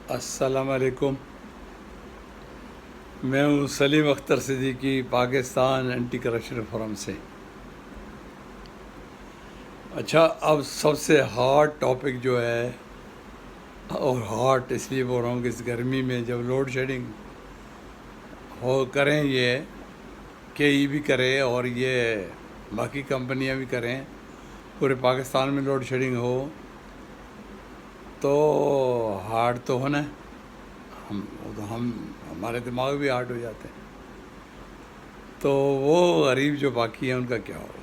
السلام علیکم. میں ہوں Saleem Akhtar Siddiqui, Pakistan anti corruption forum سے. اچھا، اب سب سے ہارڈ ٹاپک جو ہے، اور ہارڈ اس لیے بول رہا ہوں کہ اس گرمی میں جب لوڈ شیڈنگ ہو کریں، یہ کے ای بھی کرے اور یہ باقی کمپنیاں بھی کریں، پورے پاکستان میں لوڈ شیڈنگ ہو تو ہارڈ تو ہونا ہے. ہمارے دماغ بھی ہارڈ ہو جاتے ہیں. تو وہ غریب جو باقی ہیں ان کا کیا ہوگا؟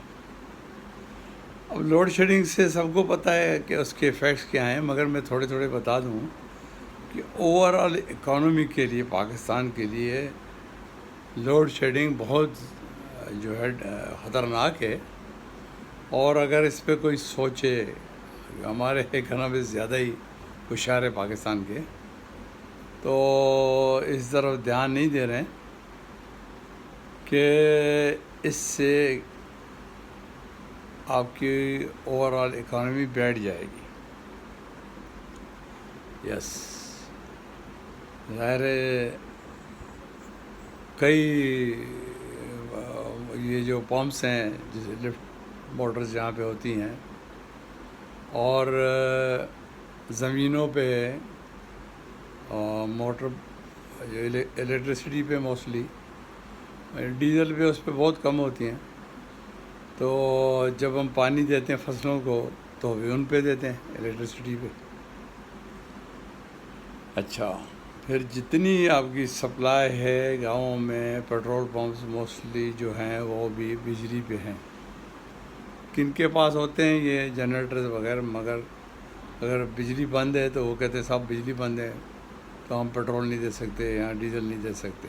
اب لوڈ شیڈنگ سے سب کو پتہ ہے کہ اس کے ایفیکٹس کیا ہیں، مگر میں تھوڑے تھوڑے بتا دوں کہ اوور آل اکانومی کے لیے، پاکستان کے لیے لوڈ شیڈنگ بہت جو ہے خطرناک ہے. اور اگر اس پہ کوئی سوچے، ہمارے اکنامسٹ زیادہ ہی ہوشیار ہے پاکستان کے، تو اس طرف دھیان نہیں دے رہے ہیں کہ اس سے آپ کی اوور آل اکانومی بیٹھ جائے گی. یس، ظاہر ہے کئی یہ جو پمپس ہیں، جیسے لفٹ موٹرز جہاں پہ ہوتی ہیں، اور زمینوں پہ موٹر الیکٹریسٹی پہ موسٹلی، ڈیزل پہ اس پہ بہت کم ہوتی ہیں. تو جب ہم پانی دیتے ہیں فصلوں کو تو بھی ان پہ دیتے ہیں، الیکٹریسٹی پہ. اچھا، پھر جتنی آپ کی سپلائی ہے گاؤں میں، پیٹرول پمپس موسٹلی جو ہیں وہ بھی بجلی پہ ہیں. کن کے پاس ہوتے ہیں یہ جنریٹرز وغیرہ، مگر اگر بجلی بند ہے تو وہ کہتے ہیں صاحب بجلی بند ہے تو ہم پیٹرول نہیں دے سکتے یا ڈیزل نہیں دے سکتے،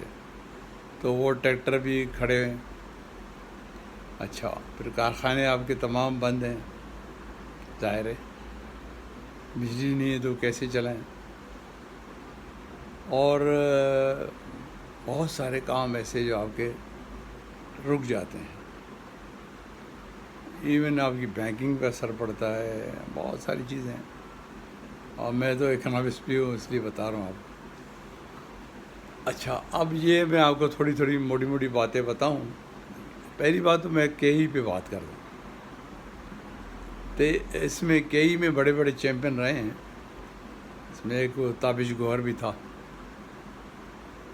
تو وہ ٹریکٹر بھی کھڑے ہیں. اچھا، پھر کارخانے آپ کے تمام بند ہیں، ظاہر ہے بجلی نہیں ہے تو کیسے چلائیں. اور بہت سارے کام ایسے جو آپ کے رک جاتے ہیں. ایون آپ کی بینکنگ پہ اثر پڑتا ہے، بہت ساری چیزیں ہیں. اور میں تو اکنامسٹ بھی ہوں، اس لیے بتا رہا ہوں آپ. اچھا، اب یہ میں آپ کو تھوڑی تھوڑی موٹی موٹی باتیں بتاؤں. پہلی بات تو میں کے ای پہ بات کر دوں. تو اس میں کے ای میں بڑے بڑے چیمپئن رہے ہیں. اس میں ایک تابش گوہر بھی تھا،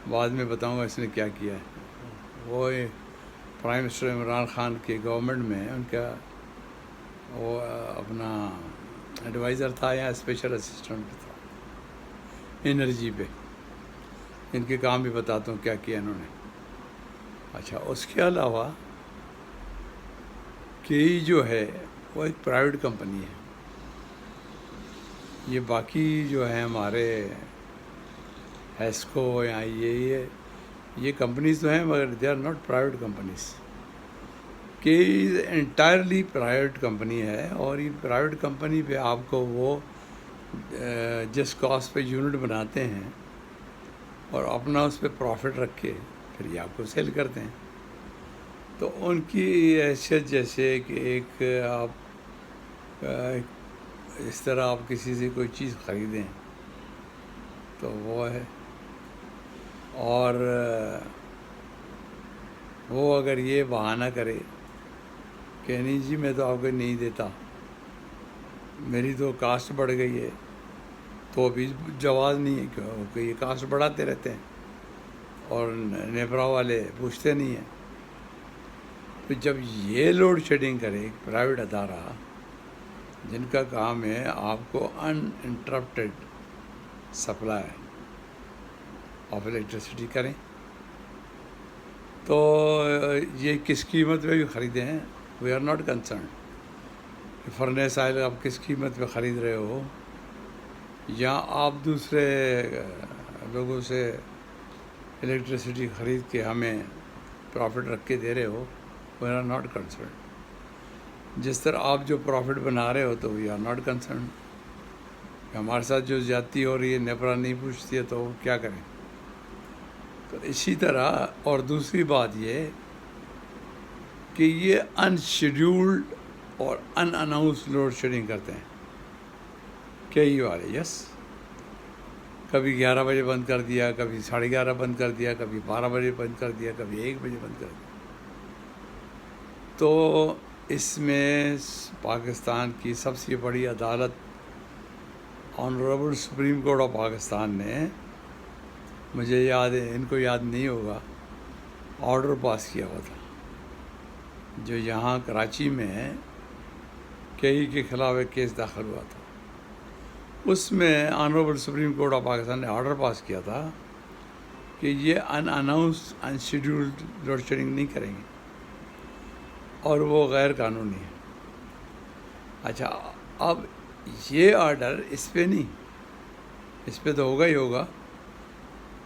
بعد میں بتاؤں گا اس نے کیا کیا ہے. وہ پرائم منسٹر عمران خان کے گورنمنٹ میں ان کا وہ اپنا ایڈوائزر تھا یا اسپیشل اسسٹنٹ تھا انرجی پہ. ان کے کام بھی بتاتا ہوں کیا کیا انہوں نے. اچھا، اس کے علاوہ کے ای جو ہے وہ ایک پرائیویٹ کمپنی ہے. یہ باقی جو ہیں ہمارے ہیسکو یا یہ کمپنیز تو ہیں، مگر they are not private companies. کہ انٹائرلی پرائیویٹ کمپنی ہے، اور یہ پرائیویٹ کمپنی پہ آپ کو وہ جس کاسٹ پہ یونٹ بناتے ہیں اور اپنا اس پہ پروفٹ رکھ کے پھر یہ آپ کو سیل کرتے ہیں. تو ان کی حیثیت جیسے کہ ایک آپ اس طرح آپ کسی سے کوئی چیز خریدیں تو وہ ہے، اور وہ اگر یہ بہانہ کرے کہ نہیں جی میں تو آپ کو نہیں دیتا، میری تو کاسٹ بڑھ گئی ہے، تو ابھی جواز نہیں ہے کہ یہ کاسٹ بڑھاتے رہتے ہیں اور نیپرا والے پوچھتے نہیں ہیں. تو جب یہ لوڈ شیڈنگ کرے ایک پرائیویٹ ادارہ جن کا کام ہے آپ کو uninterrupted supply of electricity کریں، تو یہ کس قیمت پہ بھی خریدے ہیں، we are not concerned. Furnace oil آپ کس قیمت پہ خرید رہے ہو، یا آپ دوسرے لوگوں سے الیکٹریسٹی خرید کے ہمیں پروفٹ رکھ کے دے رہے ہو، وی آر ناٹ کنسرنڈ. جس طرح آپ جو پروفٹ بنا رہے ہو تو وی آر ناٹ کنسرنڈ. ہمارے ساتھ جو زیادتی ہو رہی ہے نیپرا نہیں پوچھتی ہے تو کیا کریں. تو اسی طرح، اور دوسری بات یہ کہ یہ ان شیڈیولڈ اور ان اناؤنس لوڈ شیڈنگ کرتے ہیں کے ای والے. یس، کبھی 11 بجے بند کر دیا، کبھی 11:30 بند کر دیا، کبھی 12 بجے بند کر دیا، کبھی 1 بجے بند کر دیا۔ تو اس میں پاکستان کی سب سے بڑی عدالت honourable supreme court of Pakistan نے، مجھے یاد ہے، ان کو یاد نہیں ہوگا، آرڈر پاس کیا ہوا تھا جو یہاں کراچی میں کئی کے خلاف ایک کیس داخل ہوا تھا۔ اس میں honourable supreme court of Pakistan نے آرڈر پاس کیا تھا کہ یہ ان اناؤنسڈ انشیڈیولڈ لوڈ شیڈنگ نہیں کریں گے اور وہ غیر قانونی ہے۔ اچھا، اب یہ آرڈر اس پہ نہیں، اس پہ تو ہوگا ہی ہوگا،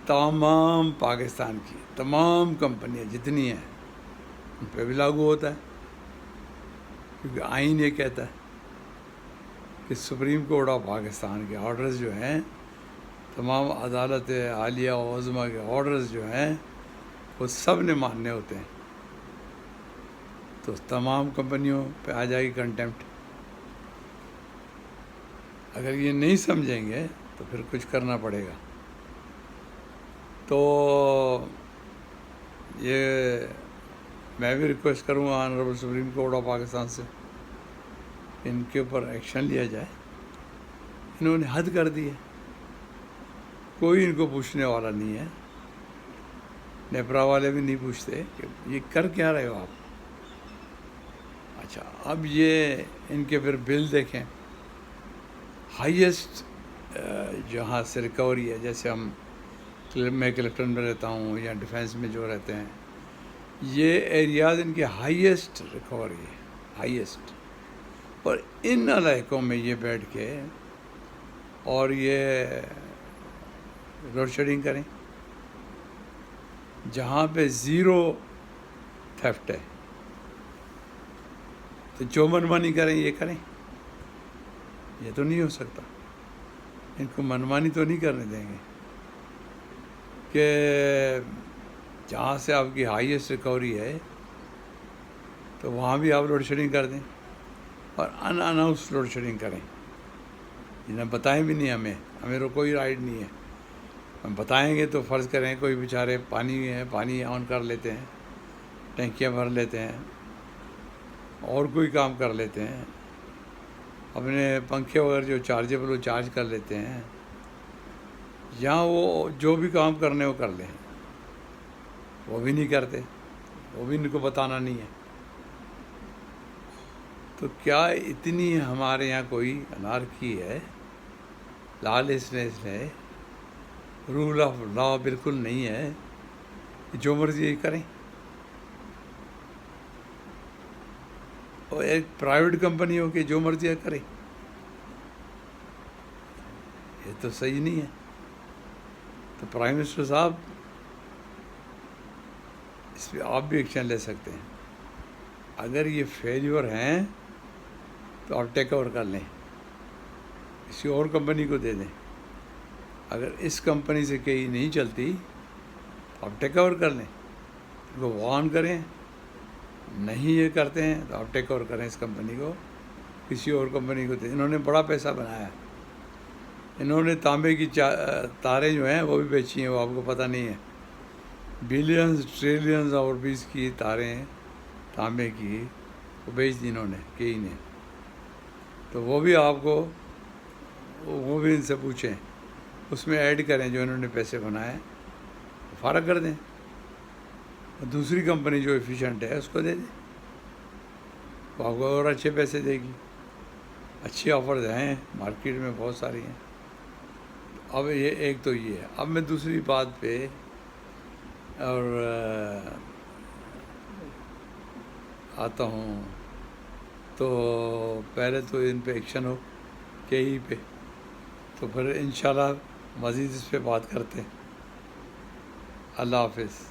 تمام پاکستان کی تمام کمپنیاں جتنی ہیں ان پہ بھی لاگو ہوتا ہے، کیونکہ آئین یہ کہتا ہے کہ سپریم کورٹ آف پاکستان کے آرڈرز جو ہیں، تمام عدالت عالیہ و عظمیٰ کے آرڈرز جو ہیں وہ سب نے ماننے ہوتے ہیں۔ تو تمام کمپنیوں پہ آ جائے گی کنٹیمپٹ۔ اگر یہ نہیں سمجھیں گے تو پھر کچھ کرنا پڑے گا۔ تو یہ میں بھی ریکویسٹ کروں گا honourable supreme court of Pakistan سے، ان کے اوپر ایکشن لیا جائے۔ انہوں نے حد کر دی ہے، کوئی ان کو پوچھنے والا نہیں ہے، نیپرا والے بھی نہیں پوچھتے کہ یہ کر کیا رہے ہو آپ۔ اچھا، اب یہ ان کے پھر بل دیکھیں، ہائیسٹ جہاں سے ریکوری ہے، جیسے میں کلیکٹر میں رہتا ہوں یا ڈیفینس میں جو رہتے ہیں، یہ ایریاز ان کے ہائیسٹ ریکوری ہے، ہائیسٹ۔ اور ان علاقوں میں یہ بیٹھ کے اور یہ لوڈ شیڈنگ کریں جہاں پہ زیرو تھیفٹ ہے، تو جو منمانی کریں یہ کریں، یہ تو نہیں ہو سکتا۔ ان کو منمانی تو نہیں کرنے دیں گے کہ جہاں سے آپ کی ہائیسٹ ریکوری ہے تو وہاں بھی آپ لوڈ شیڈنگ کر دیں اور ان اناؤنس لوڈ شیڈنگ کریں، جنہیں بتائیں بھی نہیں، ہمیں تو کوئی رائٹ نہیں ہے۔ ہم بتائیں گے تو فرض کریں کوئی بیچارے پانی آن کر لیتے ہیں، ٹینکیاں بھر لیتے ہیں اور کوئی کام کر لیتے ہیں، اپنے پنکھے وغیرہ جو چارجیبل وہ چارج کر لیتے ہیں، یا وہ جو بھی کام کرنے وہ کر لیں، وہ بھی نہیں کرتے، وہ بھی ان کو بتانا نہیں ہے۔ تو کیا اتنی ہمارے یہاں کوئی انارکی ہے، لالیسنس ہے، رول آف لا بالکل نہیں ہے کہ جو مرضی کریں؟ اور ایک پرائیویٹ کمپنی ہو کہ جو مرضی کرے، یہ تو صحیح نہیں ہے۔ تو پرائم منسٹر صاحب، اس پہ آپ بھی ایکشن لے سکتے ہیں۔ اگر یہ فیلیور ہیں تو آپ ٹیک اوور کر لیں، کسی اور کمپنی کو دے دیں۔ اگر اس کمپنی سے کہیں نہیں چلتی تو آپ ٹیک اوور کر لیں، ان کو وارن کریں، نہیں یہ کرتے ہیں تو آپ ٹیک اوور کریں اس کمپنی کو، کسی اور کمپنی کو دیں۔ انہوں نے بڑا پیسہ بنایا، انہوں نے تانبے کی تاریں جو ہیں وہ بھی بیچی ہیں، وہ آپ کو پتہ نہیں ہے، بلینز ٹریلینز اور روپیز کی تاریں تانبے کی وہ بیچ دی انہوں نے، کئی نے۔ تو وہ بھی آپ کو، وہ بھی ان سے پوچھیں، اس میں ایڈ کریں جو انہوں نے پیسے بنائے، فارغ کر دیں، دوسری کمپنی جو ایفیشینٹ ہے اس کو دے دیں، وہ آپ کو اور اچھے پیسے دے گی۔ اچھی آفرز ہیں مارکیٹ میں، بہت ساری ہیں۔ اب یہ ایک تو یہ ہے۔ اب میں دوسری بات پہ اور آتا ہوں، تو پہلے تو ان پہ ایکشن ہو کہیں پہ، تو پھر انشاءاللہ مزید اس پہ بات کرتے ہیں۔ اللہ حافظ۔